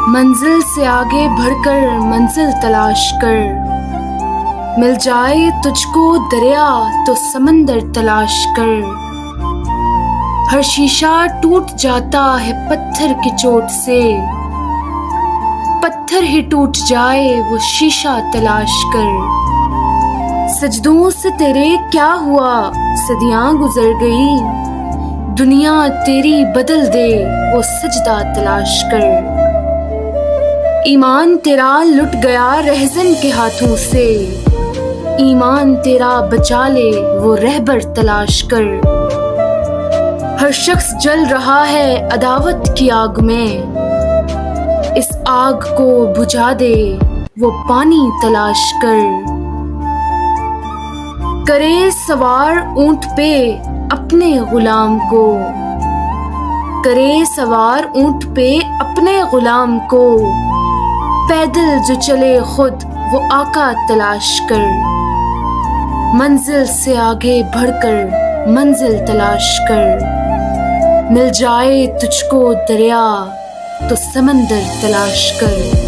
मंजिल से आगे बढ़कर मंजिल तलाश कर, मिल जाए तुझको दरिया तो समंदर तलाश कर। हर शीशा टूट जाता है पत्थर की चोट से, पत्थर ही टूट जाए वो शीशा तलाश कर। सजदों से तेरे क्या हुआ, सदियां गुजर गई, दुनिया तेरी बदल दे वो सजदा तलाश कर। ईमान तेरा लुट गया रहज़न के हाथों से, ईमान तेरा बचा ले वो रहबर तलाश कर। हर शख्स जल रहा है अदावत की आग में, इस आग को बुझा दे वो पानी तलाश कर। करे सवार ऊंट पे अपने गुलाम को, करे सवार ऊंट पे अपने गुलाम को, पैदल जो चले खुद वो आका तलाश कर। मंजिल से आगे बढ़कर मंजिल तलाश कर, मिल जाए तुझको दरिया तो समंदर तलाश कर।